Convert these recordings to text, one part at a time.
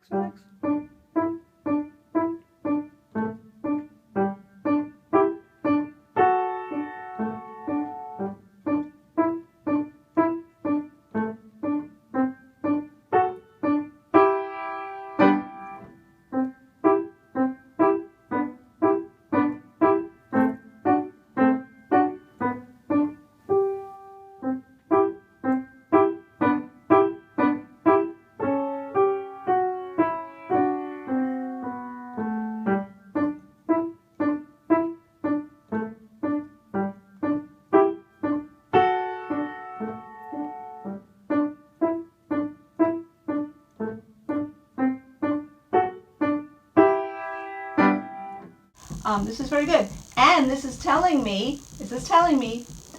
relax. This is very good. And this is telling me,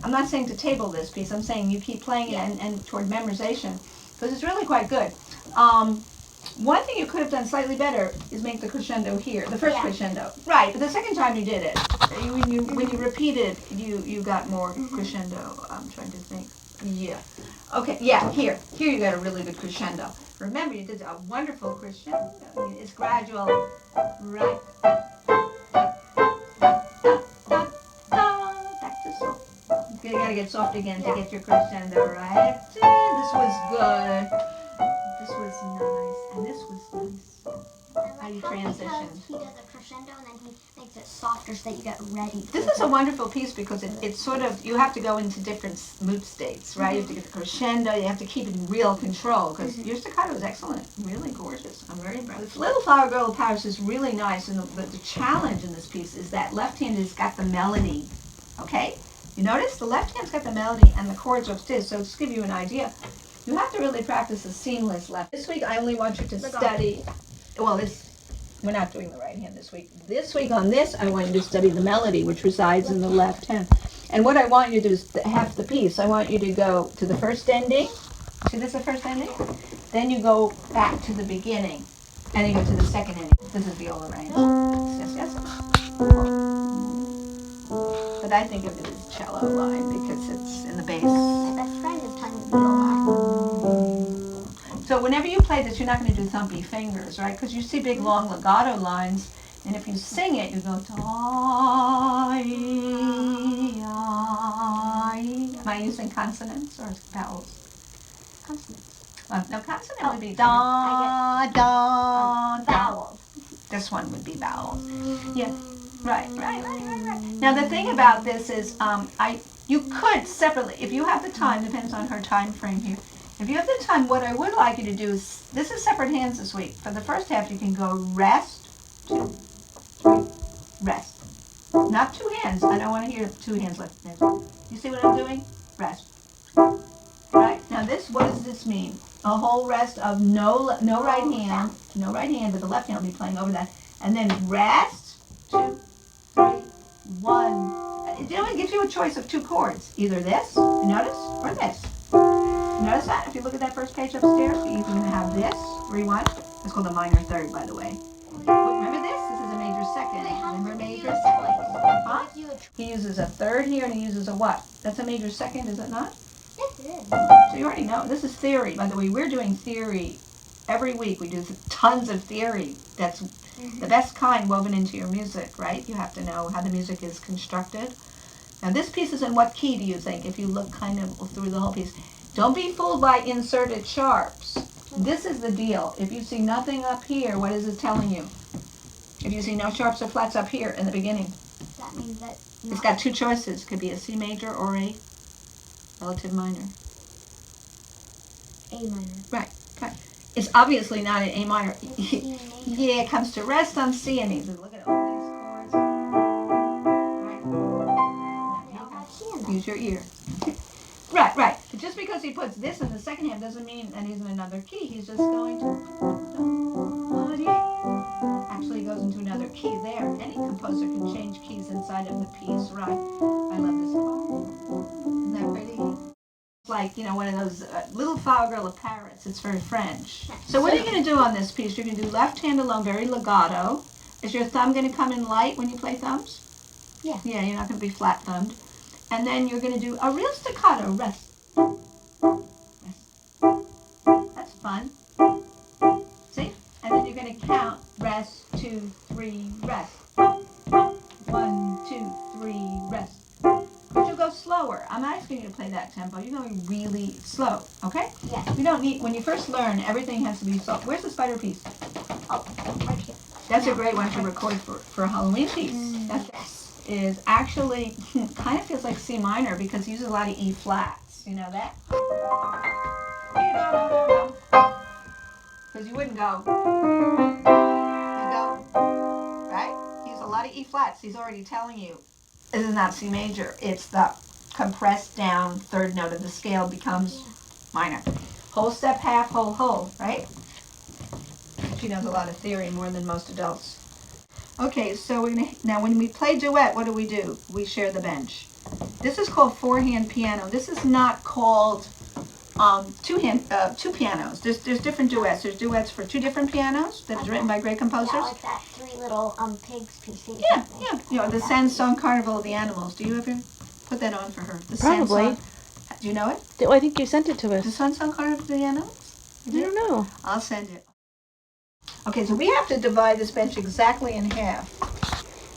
I'm not saying to table this piece, I'm saying you keep playing it and toward memorization, because it's really quite good. One thing you could have done slightly better is make the crescendo here, the first crescendo. Right, but the second time you did it, when you repeated, you got more crescendo. I'm trying to think. Yeah. Okay, yeah, here you got a really good crescendo. Remember, you did a wonderful crescendo. It's gradual, right? You gotta get soft again to get your crescendo right. This was good. This was nice, and this was nice. How you transition. He does a crescendo and then he makes it softer so that you get ready. This is a wonderful piece because it's sort of, you have to go into different mood states, right? You have to get the crescendo, you have to keep it in real control, because your staccato is excellent, really gorgeous. I'm very impressed. This Little Flower Girl of Paris is really nice, and the challenge in this piece is that left hand has got the melody, okay? You notice the left hand's got the melody and the chords are upstairs, so just to give you an idea, you have to really practice a seamless left. This week I only want you to study, we're not doing the right hand this week. This week on this, I want you to study the melody, which resides in the left hand. And what I want you to do is half the piece. I want you to go to the first ending. See, this is the first ending? Then you go back to the beginning. And then you go to the second ending. This is viola range. Yes. But I think of it as cello line because it's in the bass. My best friend is taught me viola. So whenever you play this, you're not going to do thumpy fingers, right? Because you see big, long legato lines, and if you sing it, you go, die. Am I using consonants or vowels? Consonants. No, consonant would be da, vowels. This one would be vowels. Yeah, right. Now the thing about this is, you could separately, if you have the time, depends on her time frame here. If you have the time, what I would like you to do is, this is separate hands this week. For the first half, you can go rest, 2, 3, rest. Not two hands. I don't want to hear two hands left. You see what I'm doing? Rest. Right? Now this, what does this mean? A whole rest of no right hand, but the left hand will be playing over that. And then rest, 2, 3, 1. You know, it gives you a choice of two chords. Either this, you notice, or this. Notice that? If you look at that first page upstairs, you're either going to have this, rewind. It's called a minor third, by the way. Remember this? This is a major second. Remember major second? Huh? He uses a third here, and he uses a what? That's a major second, is it not? Yes, it is. So you already know. This is theory. By the way, we're doing theory every week. We do tons of theory. That's the best kind woven into your music, right? You have to know how the music is constructed. Now, this piece is in what key, do you think, if you look kind of through the whole piece? Don't be fooled by inserted sharps. This is the deal. If you see nothing up here, what is it telling you? If you see no sharps or flats up here in the beginning, that means that it's got two choices. It could be a C major or a relative minor. A minor. Right. It's obviously not an A minor. Yeah, it comes to rest on C and E. Look at all these chords. Right. Use your ear. Right. But just because he puts this in the second half doesn't mean that he's in another key. He's just going to... Actually, he goes into another key there. Any composer can change keys inside of the piece. Right. I love this part. Isn't that pretty? It's like, one of those Little Flower Girl of Paris. It's very French. So what are you going to do on this piece? You're going to do left hand alone, very legato. Is your thumb going to come in light when you play thumbs? Yeah. Yeah, you're not going to be flat thumbed. And then you're going to do a real staccato, rest. That's fun. See? And then count. Rest, 2, 3, rest. 1, 2, 3, rest. But you'll go slower. I'm asking you to play that tempo. You're going really slow, okay? Yeah. You don't need, when you first learn, everything has to be slow. Where's the spider piece? Oh, right here. That's a great one to record for a Halloween piece. That is actually, kind of feels like C minor because it uses a lot of E flats. You know that? Because you wouldn't go. You go, right? Use a lot of E flats. He's already telling you this is not C major. It's the compressed down third note of the scale becomes minor. Whole step, half, whole, whole, right? She knows a lot of theory, more than most adults. Okay, so now when we play duet, what do? We share the bench. This is called four-hand piano. This is not called two pianos. There's different duets. There's duets for two different pianos that is written by great composers. Yeah, like that three little pigs piece. Yeah. You know, the Sand-Song Carnival of the Animals. Do you ever put that on for her? The Probably. Sand-Song. Do you know it? Well, I think you sent it to The us. Sand-Song Carnival of the Animals? I don't know. I'll send it. Okay, so we have to divide this bench exactly in half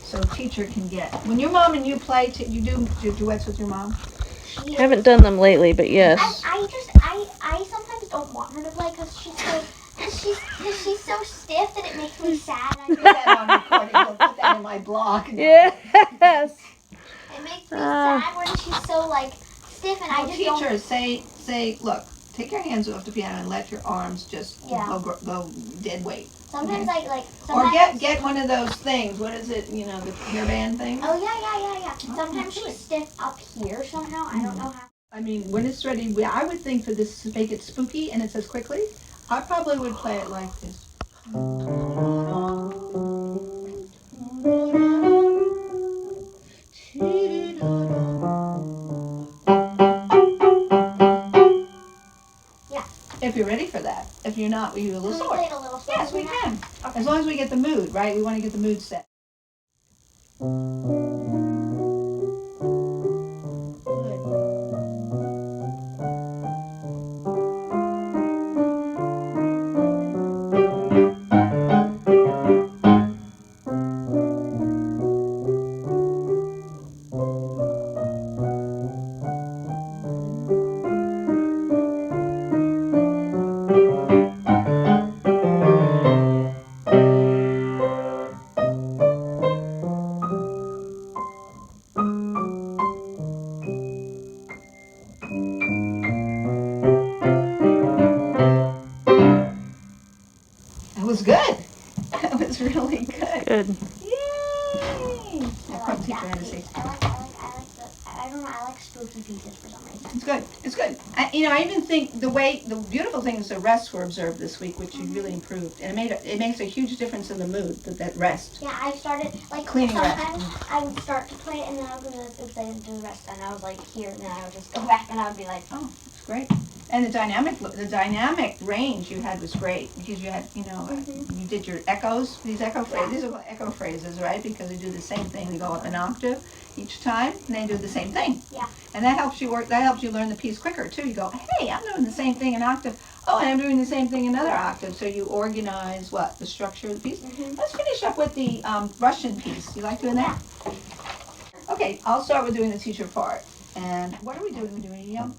so teacher can get. When your mom and you play, you do duets with your mom? I haven't done them lately, but yes. I sometimes don't want her to play because she's so stiff that it makes me sad. Put that on recording. I'll put that in my blog. Yes. It makes me sad when she's so like stiff and I just don't. Teachers say, look, take your hands off the piano and let your arms just go dead weight. Sometimes okay? Sometimes or get one of those things. What is it? You know, the hairband thing. Oh yeah. Sometimes she's stiff up here somehow. I don't know how. I mean, when it's ready, I would think for this to make it spooky and it says quickly, I probably would play it like this. If you're ready for that. If you're not, we do a little slower. Play it a little slower. Yes, we can. Okay. As long as we get the mood, right? We want to get the mood set. It was good. That was really good. Good. Yay! I like spooky pieces for some reason. It's good. It's good. I even think the beautiful thing is the rests were observed this week, which you really improved, and it makes a huge difference in the mood. That rest. Yeah, I started cleaning sometimes rest. I would start to play it, and then I was gonna oops, I didn't do the rest, and I was like here, and then I would just go back, and I would be like, oh, it's great. And the dynamic range you had was great because you had, you did your echoes. These echo phrases. These are called echo phrases, right? Because they do the same thing. They go up an octave each time, and they do the same thing. Yeah. And that helps you learn the piece quicker too. You go, hey, I'm doing the same thing in octave. Oh, and I'm doing the same thing in another octave. So you organize the structure of the piece. Let's finish up with the Russian piece. You like doing that? Yeah. Okay, I'll start with doing the teacher part. And what are we doing? We're doing yum.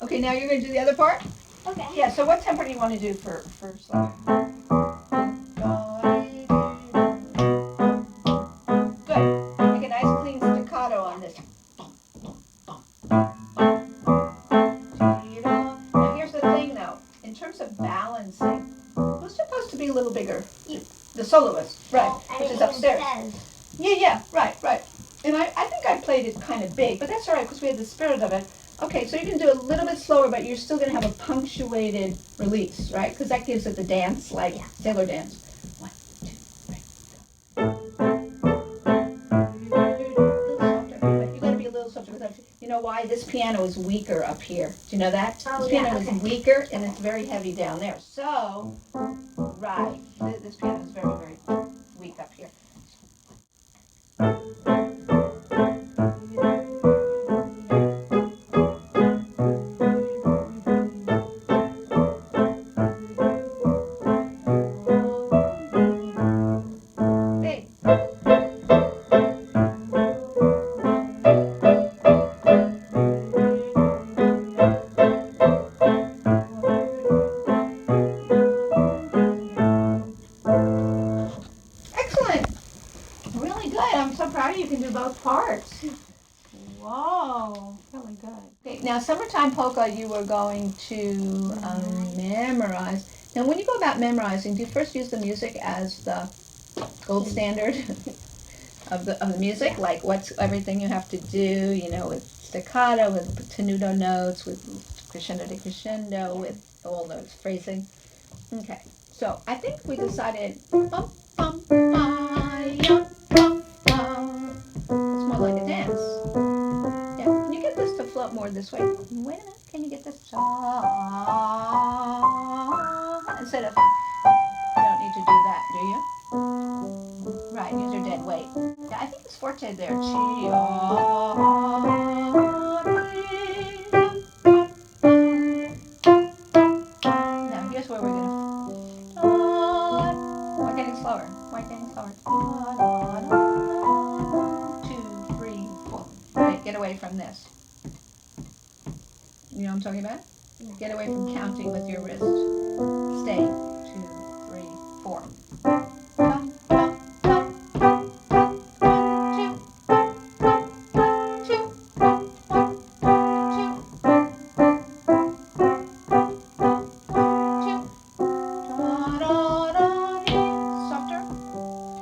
Okay, now you're going to do the other part? okay. Yeah, so what tempo do you want to do for slow? Good. Make a nice clean staccato on this. Now here's the thing though, in terms of balancing, who's supposed to be a little bigger? You. The soloist, right, which is upstairs. Yeah, right. And I think I played it kind of big, but that's all right because we had the spirit of it. Okay, so you can do a little bit slower, but you're still going to have a punctuated release, right? Because that gives it the dance, like sailor dance. 1, 2, 3. piano is weaker up here. Do you know that? Oh, This yeah, piano is okay. weaker and it's very heavy down there. So, right, this piano is very, very weak up here. Big. Excellent. Really good. I'm so proud of you. You can do both parts. Whoa, really good. Okay, now summertime polka you were going to memorize. Now when you go about memorizing, do you first use the music as the gold standard of the music? Yeah. Like what's everything you have to do, you know, with staccato, with tenuto notes, with crescendo to crescendo, with all those phrasing. Okay, so I think we decided bum, bum, ba-yum, bum, bum. It's more like a dance. Yeah, can you get this to float more this way? Wait a minute, can you get this to instead of, you don't need to do that, do you? Right, use your dead weight. Yeah, I think it's forte there. Now here's where we're gonna. We're getting slower. We're getting slower. 2, 3, 4. Wait, get away from this. You know what I'm talking about? Yeah. Get away from counting with your wrist. Stay. 2, 3, 4. Bum, bum, bum, bum, bum. 1, 2, 1, 2. Softer.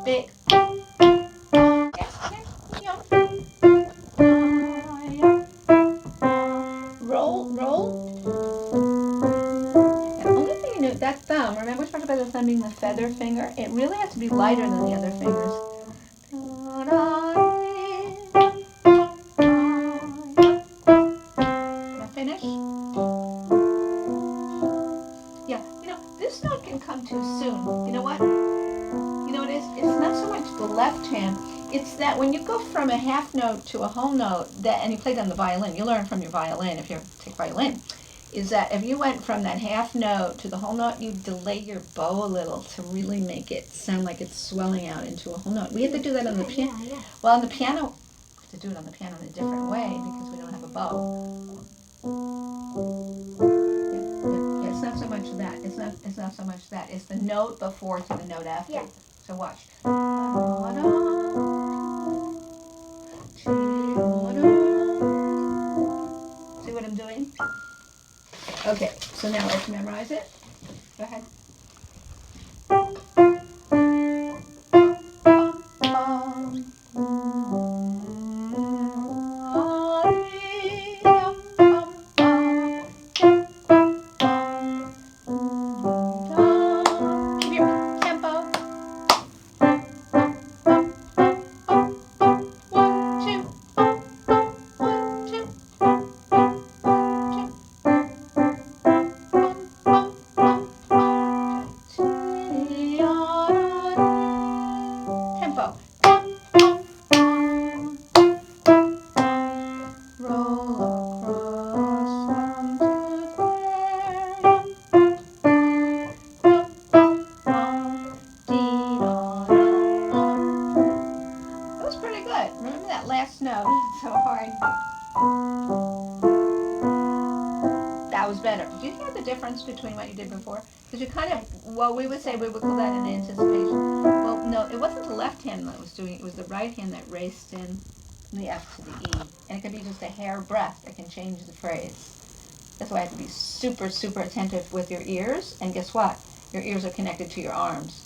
Big. Roll, roll. And only thing you know, that thumb, remember we talked about the thumb being the feather finger? It really has to be lighter than the other fingers. Now finish. Yeah, you know, this note can come too soon. You know what? You know what it is? It's not so much the left hand. It's that when you go from a half note to a whole note, and you play it on the violin, you learn from your violin if you take violin, is that if you went from that half note to the whole note, you delay your bow a little to really make it sound like it's swelling out into a whole note. We have to do that on the piano. Yeah. Well, on the piano, we have to do it on the piano in a different way because we don't have a bow. Yeah, it's not so much that. It's not so much that. It's the note before to the note after. Yeah. So watch. See what I'm doing? Okay, so now let's memorize it. Go ahead. Keep your tempo. 1, 2. 1, 2. 2. Tempo. Roll across from to That was pretty good. Remember that last note? It's so hard. That was better. Do you hear the difference between what you did before? Because you kind of, well, we would say we would call that an anticipation. Well, no, it wasn't the left hand that was doing it. It was the right hand that raced in the F to the E. And it could be just a hair breath that can change the phrase. That's why I have to be super, super attentive with your ears. And guess what? Your ears are connected to your arms.